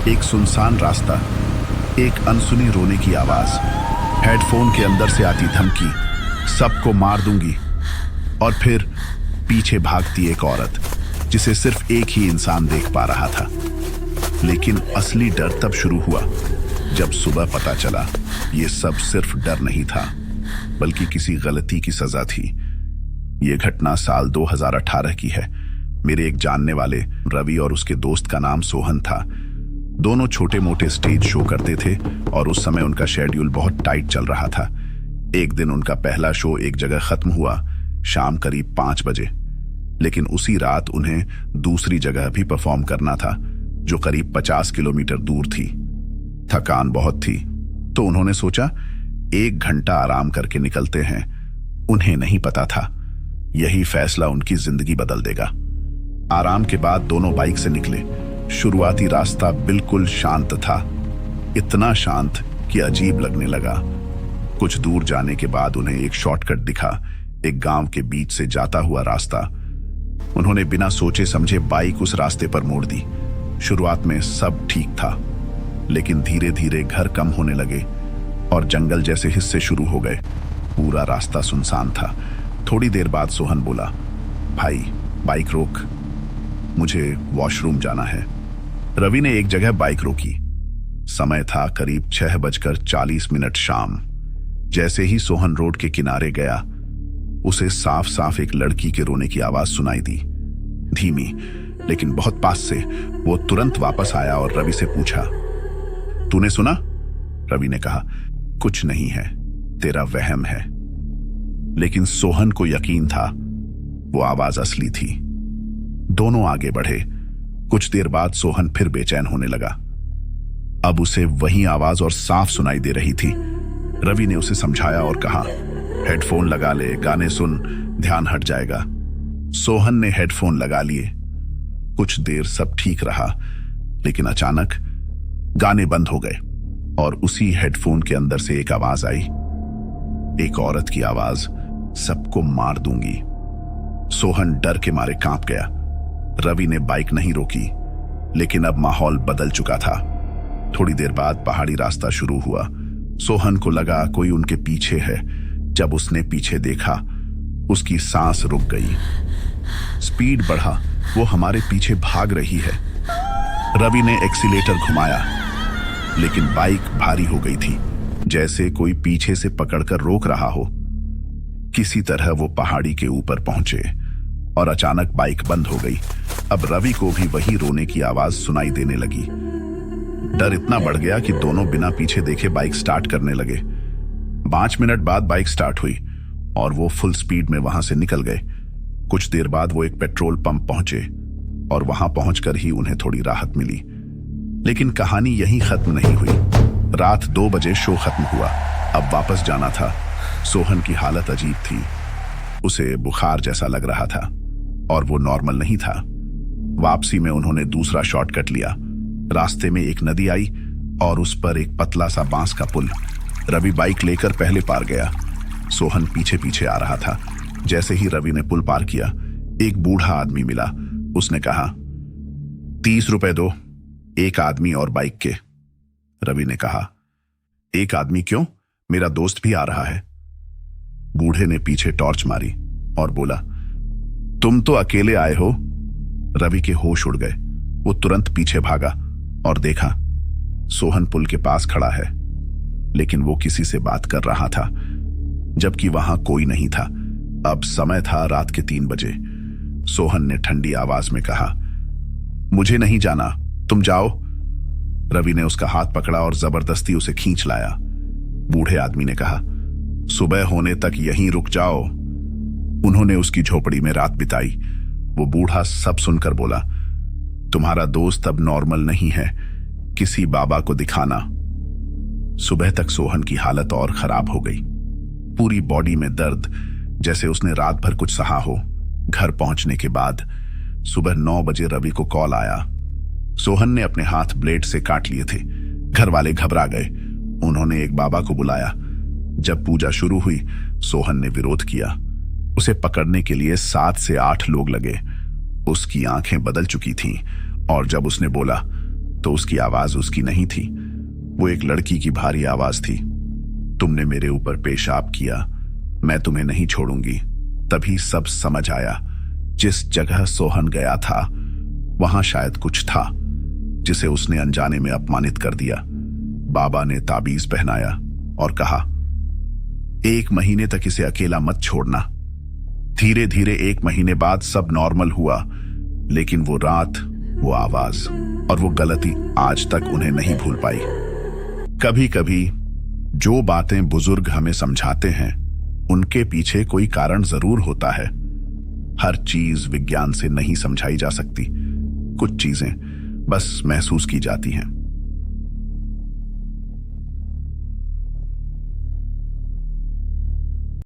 एक सुनसान रास्ता, एक अनसुनी रोने की आवाज, हेडफोन के अंदर से आती धमकी, सबको मार दूंगी। और फिर पीछे भागती एक औरत जिसे सिर्फ एक ही इंसान देख पा रहा था। लेकिन असली डर तब शुरू हुआ जब सुबह पता चला ये सब सिर्फ डर नहीं था, बल्कि किसी गलती की सजा थी। ये घटना साल 2018 की है। मेरे एक जानने वाले रवि और उसके दोस्त का नाम सोहन था। दोनों छोटे मोटे स्टेज शो करते थे और उस समय उनका शेड्यूल बहुत टाइट चल रहा था। एक दिन उनका पहला शो एक जगह खत्म हुआ शाम करीब 5 बजे, लेकिन उसी रात उन्हें दूसरी जगह भी परफॉर्म करना था जो करीब 50 किलोमीटर दूर थी। थकान बहुत थी तो उन्होंने सोचा 1 घंटा आराम करके निकलते हैं। उन्हें नहीं पता था यही फैसला उनकी जिंदगी बदल देगा। आराम के बाद दोनों बाइक से निकले। शुरुआती रास्ता बिल्कुल शांत था, इतना शांत कि अजीब लगने लगा। कुछ दूर जाने के बाद उन्हें एक शॉर्टकट दिखा, एक गांव के बीच से जाता हुआ रास्ता। उन्होंने बिना सोचे समझे बाइक उस रास्ते पर मोड़ दी। शुरुआत में सब ठीक था, लेकिन धीरे धीरे घर कम होने लगे और जंगल जैसे हिस्से शुरू हो गए। पूरा रास्ता सुनसान था। थोड़ी देर बाद सोहन बोला, भाई बाइक रोक, मुझे वॉशरूम जाना है। रवि ने एक जगह बाइक रोकी। समय था करीब 6:40 शाम। जैसे ही सोहन रोड के किनारे गया, उसे साफ साफ एक लड़की के रोने की आवाज सुनाई दी, धीमी लेकिन बहुत पास से। वो तुरंत वापस आया और रवि से पूछा, तूने सुना? रवि ने कहा, कुछ नहीं है, तेरा वहम है। लेकिन सोहन को यकीन था वो आवाज असली थी। दोनों आगे बढ़े। कुछ देर बाद सोहन फिर बेचैन होने लगा। अब उसे वही आवाज और साफ सुनाई दे रही थी। रवि ने उसे समझाया और कहा, हेडफोन लगा ले, गाने सुन, ध्यान हट जाएगा। सोहन ने हेडफोन लगा लिए। कुछ देर सब ठीक रहा, लेकिन अचानक गाने बंद हो गए और उसी हेडफोन के अंदर से एक आवाज आई, एक औरत की आवाज, सबको मार दूंगी। सोहन डर के मारे कांप गया। रवि ने बाइक नहीं रोकी, लेकिन अब माहौल बदल चुका था। थोड़ी देर बाद पहाड़ी रास्ता शुरू हुआ। सोहन को लगा कोई उनके पीछे है। जब उसने पीछे देखा, उसकी सांस रुक गई। स्पीड बढ़ा, वो हमारे पीछे भाग रही है। रवि ने एक्सीलेटर घुमाया, लेकिन बाइक भारी हो गई थी, जैसे कोई पीछे से पकड़कर रोक रहा हो। किसी तरह वो पहाड़ी के ऊपर पहुंचे और अचानक बाइक बंद हो गई। अब रवि को भी वही रोने की आवाज सुनाई देने लगी। डर इतना बढ़ गया कि दोनों बिना पीछे देखे बाइक स्टार्ट करने लगे। 5 मिनट बाद बाइक स्टार्ट हुई और वो फुल स्पीड में वहां से निकल गए। कुछ देर बाद वो एक पेट्रोल पंप पहुंचे और वहां पहुंचकर ही उन्हें थोड़ी राहत मिली। लेकिन कहानी यहीं खत्म नहीं हुई। रात 2 बजे शो खत्म हुआ। अब वापस जाना था। सोहन की हालत अजीब थी। उसे बुखार जैसा लग रहा था और वो नॉर्मल नहीं था। वापसी में उन्होंने दूसरा शॉर्टकट लिया। रास्ते में एक नदी आई और उस पर एक पतला सा बांस का पुल। रवि बाइक लेकर पहले पार गया। सोहन पीछे पीछे आ रहा था। जैसे ही रवि ने पुल पार किया, एक बूढ़ा आदमी मिला। उसने कहा, 30 रुपए दो, एक आदमी और बाइक के। रवि ने कहा, एक आदमी क्यों? मेरा दोस्त भी आ रहा है। बूढ़े ने पीछे टॉर्च मारी और बोला, तुम तो अकेले आए हो। रवि के होश उड़ गए। वो तुरंत पीछे भागा और देखा सोहन पुल के पास खड़ा है, लेकिन वो किसी से बात कर रहा था, जबकि वहां कोई नहीं था। अब समय था रात के 3 बजे। सोहन ने ठंडी आवाज में कहा, मुझे नहीं जाना, तुम जाओ। रवि ने उसका हाथ पकड़ा और जबरदस्ती उसे खींच लाया। बूढ़े आदमी ने कहा, सुबह होने तक यहीं रुक जाओ। उन्होंने उसकी झोपड़ी में रात बिताई। वो बूढ़ा सब सुनकर बोला, तुम्हारा दोस्त अब नॉर्मल नहीं है, किसी बाबा को दिखाना। सुबह तक सोहन की हालत और खराब हो गई। पूरी बॉडी में दर्द, जैसे उसने रात भर कुछ सहा हो। घर पहुंचने के बाद सुबह 9 बजे रवि को कॉल आया। सोहन ने अपने हाथ ब्लेड से काट लिए थे। घर वाले घबरा गए। उन्होंने एक बाबा को बुलाया। जब पूजा शुरू हुई, सोहन ने विरोध किया। उसे पकड़ने के लिए 7 से 8 लोग लगे। उसकी आंखें बदल चुकी थीं और जब उसने बोला, तो उसकी आवाज उसकी नहीं थी, वो एक लड़की की भारी आवाज थी। तुमने मेरे ऊपर पेशाब किया, मैं तुम्हें नहीं छोड़ूंगी। तभी सब समझ आया, जिस जगह सोहन गया था वहां शायद कुछ था जिसे उसने अनजाने में अपमानित कर दिया। बाबा ने ताबीज पहनाया और कहा, 1 महीने तक इसे अकेला मत छोड़ना। धीरे धीरे 1 महीने बाद सब नॉर्मल हुआ, लेकिन वो रात, वो आवाज और वो गलती आज तक उन्हें नहीं भूल पाई। कभी कभी जो बातें बुजुर्ग हमें समझाते हैं उनके पीछे कोई कारण जरूर होता है। हर चीज विज्ञान से नहीं समझाई जा सकती, कुछ चीजें बस महसूस की जाती हैं।